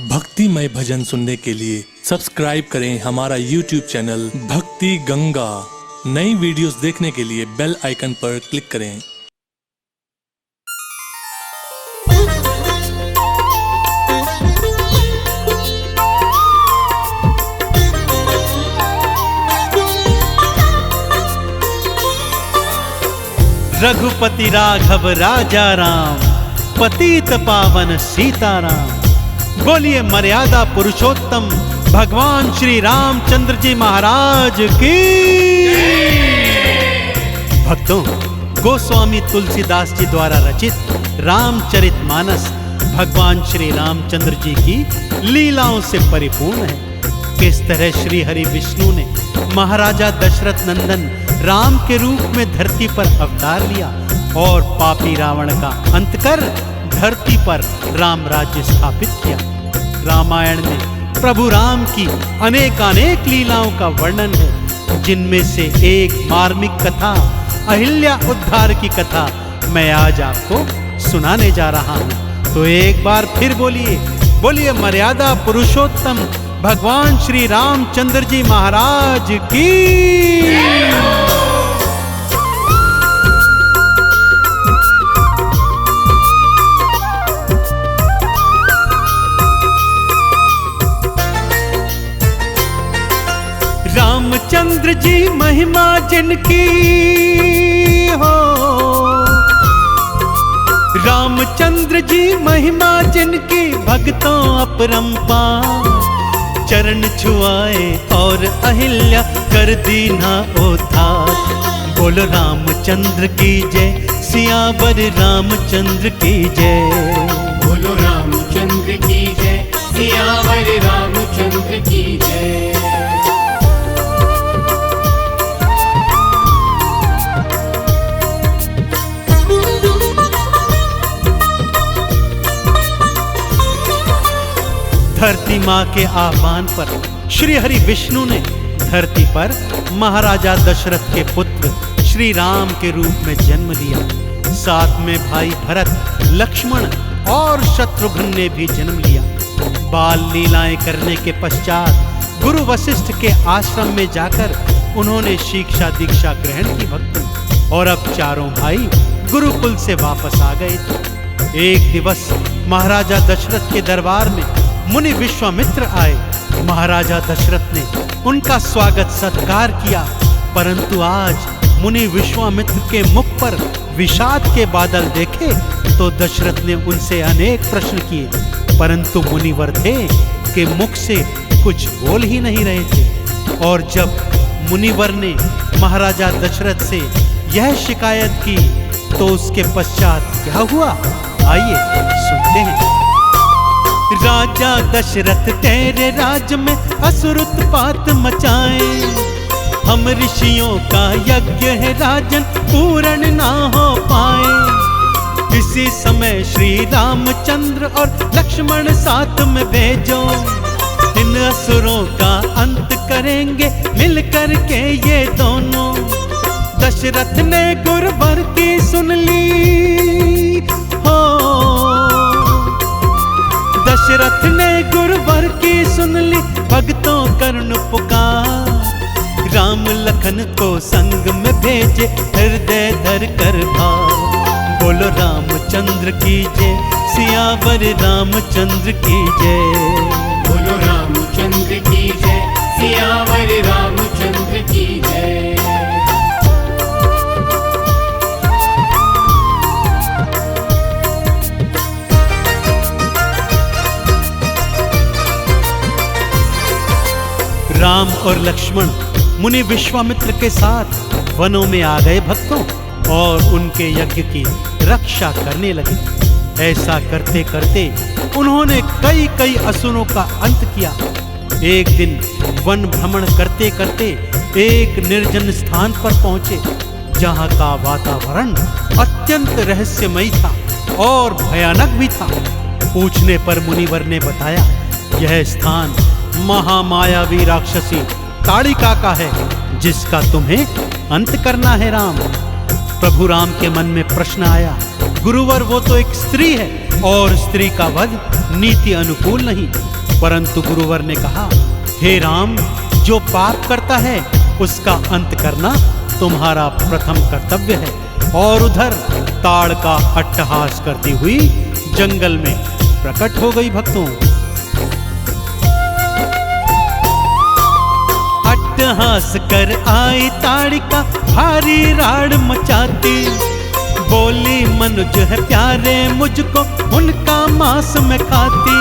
भक्तिमय भजन सुनने के लिए सब्सक्राइब करें हमारा YouTube चैनल भक्ति गंगा। नई वीडियोस देखने के लिए बेल आइकन पर क्लिक करें। रघुपति राघव राजा राम, पतित पावन सीताराम। बोलिए मर्यादा पुरुषोत्तम भगवान श्री रामचंद्र जी महाराज की। भक्तों, गोस्वामी तुलसीदास जी द्वारा रचित रामचरितमानस भगवान श्री रामचंद्र जी की लीलाओं से परिपूर्ण है। किस तरह श्री हरि विष्णु ने महाराजा दशरथ नंदन राम के रूप में धरती पर अवतार लिया और पापी रावण का अंत कर धरती पर राम राज्य स्थापित किया। रामायण में प्रभु राम की अनेकानेक लीलाओं का वर्णन है, जिनमें से एक मार्मिक कथा अहिल्या उद्धार की कथा मैं आज आपको सुनाने जा रहा हूं। तो एक बार फिर बोलिए मर्यादा पुरुषोत्तम भगवान श्री रामचंद्र जी महाराज की। रामचंद्र जी महिमा जिनकी हो, रामचंद्र जी महिमा जिनकी भक्तों अपरंपार। चरण छुआए और अहिल्या कर दीना उद्धार। बोलो रामचंद्र की जय, सियावर रामचंद्र की जय। बोलो रामचंद्र की जय, सियावर रामचंद्र की जय। धरती माँ के आह्वान पर श्री हरि विष्णु ने धरती पर महाराजा दशरथ के पुत्र श्री राम के रूप में जन्म लिया। साथ में भाई भरत, लक्ष्मण और शत्रुघ्न ने भी जन्म लिया। बाल लीलाएं करने के पश्चात गुरु वशिष्ठ के आश्रम में जाकर उन्होंने शिक्षा दीक्षा ग्रहण की भक्तों, और अब चारों भाई गुरुकुल से वापस आ गए थे। एक दिवस महाराजा दशरथ के दरबार में मुनि विश्वामित्र आए। महाराजा दशरथ ने उनका स्वागत सत्कार किया, परंतु आज मुनि विश्वामित्र के मुख पर विषाद के बादल देखे तो दशरथ ने उनसे अनेक प्रश्न किए, परंतु मुनिवर थे कि मुख से कुछ बोल ही नहीं रहे थे। और जब मुनिवर ने महाराजा दशरथ से यह शिकायत की तो उसके पश्चात क्या हुआ, आइए सुनते हैं। राजा दशरथ तेरे राज में असुर उत्पात मचाए। हम ऋषियों का यज्ञ है राजन, पूर्ण ना हो पाए। इसी समय श्री रामचंद्र और लक्ष्मण साथ में भेजो। इन असुरों का अंत करेंगे मिलकर के ये दोनों। दशरथ ने गुरुवर की सुन ली हो, दशरथ ने गुरुवर की सुन ली भक्तों कर्ण पुकार। राम लखन को संग में भेजे हृदय धर कर भाव। बोलो रामचंद्र की जय, सियावर रामचंद्र की जय। बोलो रामचंद्र की जय, सियावर रामचंद्र की जय। राम और लक्ष्मण मुनि विश्वामित्र के साथ वनों में आ गए भक्तों, और उनके यज्ञ की रक्षा करने लगे। ऐसा करते करते उन्होंने कई असुरों का अंत किया। एक दिन वन भ्रमण करते करते एक निर्जन स्थान पर पहुंचे, जहां का वातावरण अत्यंत रहस्यमयी था और भयानक भी था। पूछने पर मुनिवर ने बताया, यह स्थान महामायावी राक्षसी ताड़िका का है, जिसका तुम्हें अंत करना है राम। प्रभु राम के मन में प्रश्न आया, गुरुवर वो तो एक स्त्री है और स्त्री का वध नीति अनुकूल नहीं। परंतु गुरुवर ने कहा, हे राम, जो पाप करता है उसका अंत करना तुम्हारा प्रथम कर्तव्य है। और उधर ताड़ का अट्टहास करती हुई जंगल में प्रकट हो गई भक्तों। अट्टहास कर आई ताड़िका भारी राड़ मचाती, बोली मनुज है प्यारे मुझको उनका मांस में खाती।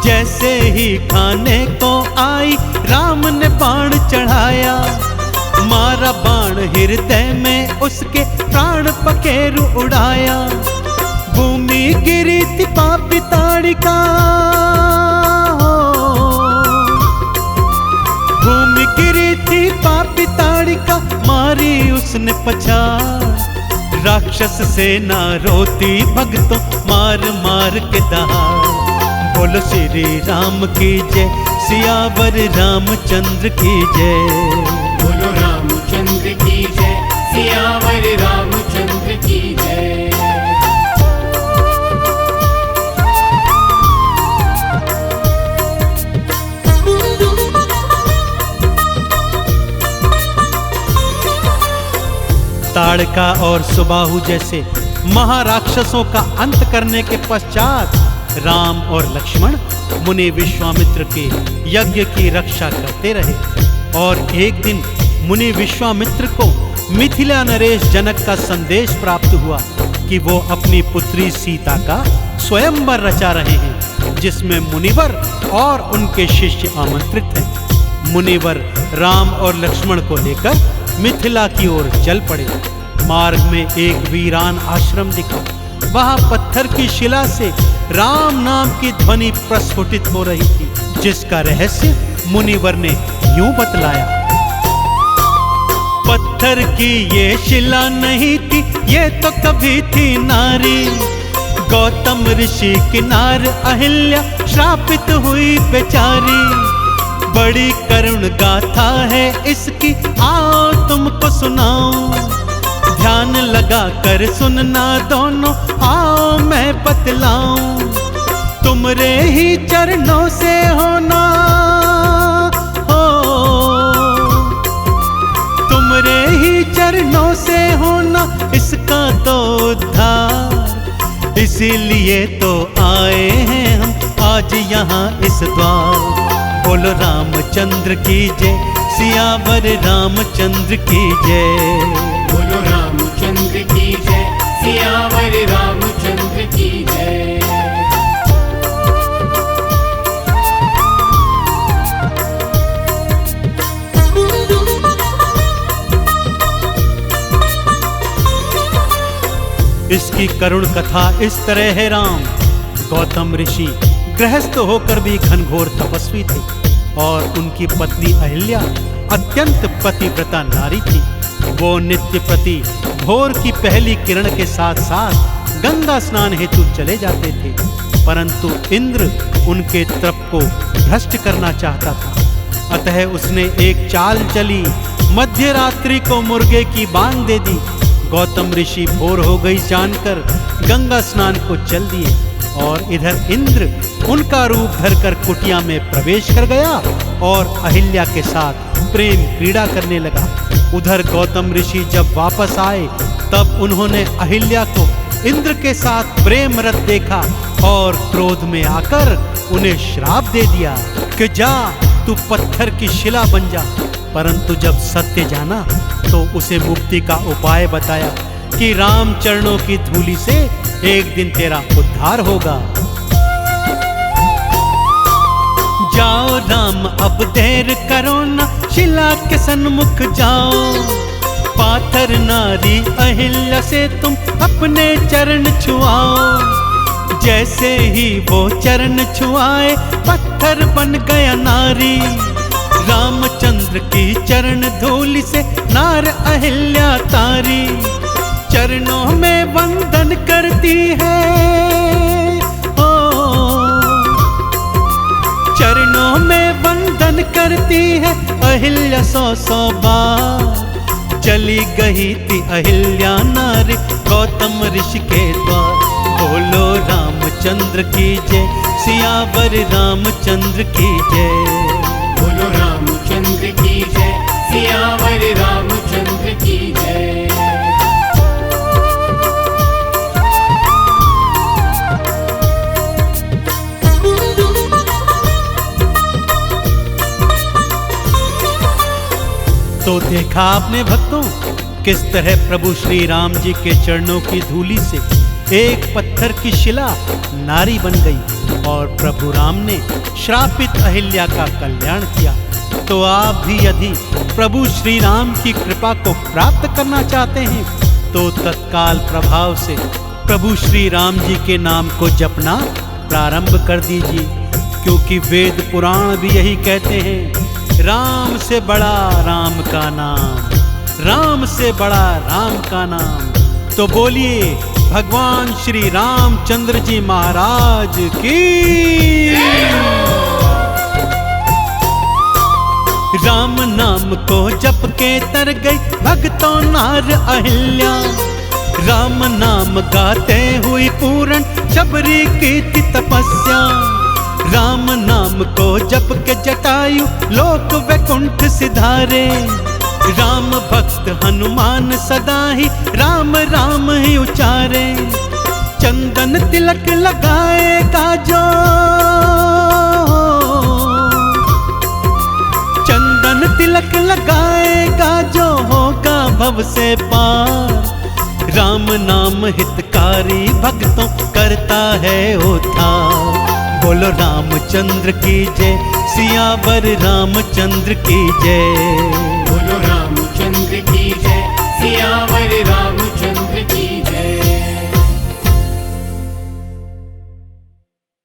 जैसे ही खाने को आई राम ने बाण चढ़ाया, मारा बाण हृदय में उसके प्राण पखेरु उड़ाया। भूमि गिरी थी पापी ताड़िका, भूमि गिरी थी पापी ताड़िका, मारी उसने पछाड़। राक्षस सेना रोती भक्तों मार मार के दहाड़। बोलो श्री राम की जय, सियावर रामचंद्र की जय। बोलो रामचंद्र की जय, सियावर रामचंद्र की जय। ताड़का और सुबाहु जैसे महाराक्षसों का अंत करने के पश्चात राम और लक्ष्मण मुनि विश्वामित्र के यज्ञ की रक्षा करते रहे। और एक दिन मुनि विश्वामित्र को मिथिला नरेश जनक का संदेश प्राप्त हुआ कि वो अपनी पुत्री सीता का स्वयंवर रचा रहे हैं, जिसमें मुनिवर और उनके शिष्य आमंत्रित हैं। मुनिवर राम और लक्ष्मण को लेकर मिथिला की ओर चल पड़े। मार्ग में एक वीरान आश्रम दिखा। वहां पत्थर की शिला से राम नाम की ध्वनि प्रस्फुटित हो रही थी, जिसका रहस्य मुनिवर ने यूं बतलाया। पत्थर की ये शिला नहीं थी, ये तो कभी थी नारी। गौतम ऋषि की नार अहिल्या श्रापित हुई बेचारी। बड़ी करुण गाथा है इसकी, आओ तुमको सुनाऊं। ध्यान लगा कर सुनना दोनों, आओ मैं बतलाऊं। तुमरे ही चरणों से होना हो, तुमरे ही चरणों से होना इसका तो उद्धार। इसीलिए तो आए हैं हम आज यहाँ इस द्वार। बोलो रामचंद्र की जय, सियावर रामचंद्र की जय। बोलो रामचंद्र की जय, सियावर रामचंद्र की जय। इसकी करुण कथा इस तरह है राम। गौतम ऋषि गृहस्थ होकर भी घनघोर तपस्वी थे और उनकी पत्नी अहिल्या अत्यंत पतिव्रता नारी थी। वो नित्य प्रति भोर की पहली किरण के साथ साथ गंगा स्नान हेतु चले जाते थे, परंतु इंद्र उनके तप को भ्रष्ट करना चाहता था। अतः उसने एक चाल चली, मध्य रात्रि को मुर्गे की बांग दे दी। गौतम ऋषि भोर हो गई जानकर गंगा स्नान को चल दिए और इधर इंद्र उनका रूप धरकर कुटिया में प्रवेश कर गया और अहिल्या के साथ प्रेम क्रीड़ा करने लगा। उधर गौतम ऋषि जब वापस आए तब उन्होंने अहिल्या को इंद्र के साथ प्रेम रत देखा और क्रोध में आकर उन्हें श्राप दे दिया कि जा तू पत्थर की शिला बन जा। परंतु जब सत्य जाना तो उसे मुक्ति का उपाय बताया कि राम चरणों की धूलि से एक दिन तेरा उद्धार होगा। जाओ राम अब देर करो ना, शिला के सन्मुख जाओ। पाथर नारी अहिल्या से तुम अपने चरण छुआओ। जैसे ही वो चरण छुआए पत्थर बन गया नारी। रामचंद्र की चरण धूलि से नार अहिल्या तारी। चरणों में वंदन करती है, ओ चरणों में वंदन करती है अहिल्या 100 बार। चली गई थी अहिल्या नारी गौतम ऋषि के द्वार। बोलो राम रामचंद्र की जय, सियावर रामचंद्र की जय। बोलो रामचंद्र की जय, सियावर रामचंद्र की जय। तो देखा आपने भक्तों किस तरह प्रभु श्री राम जी के चरणों की धूलि से एक पत्थर की शिला नारी बन गई और प्रभु राम ने श्रापित अहिल्या का कल्याण किया। तो आप भी यदि प्रभु श्री राम की कृपा को प्राप्त करना चाहते हैं तो तत्काल प्रभाव से प्रभु श्री राम जी के नाम को जपना प्रारंभ कर दीजिए, क्योंकि वेद पुराण भी यही कहते हैं, राम से बड़ा राम का नाम, राम से बड़ा राम का नाम। तो बोलिए भगवान श्री रामचंद्र जी महाराज की। राम नाम को जप के तर गई भक्तों नार अहिल्या, राम नाम गाते हुई पूर्ण शबरी की तपस्या। राम नाम को जप के जटायु लोक वैकुंठ सिधारे, राम भक्त हनुमान सदा ही राम राम ही उचारे। चंदन तिलक लगाएगा जो, चंदन तिलक लगाएगा जो होगा भव से पार। राम नाम हितकारी भक्तों करता है उद्धार। बोलो रामचंद्र की जय, सियावर रामचंद्र की जय। बोलो रामचंद्र की जय, सियावर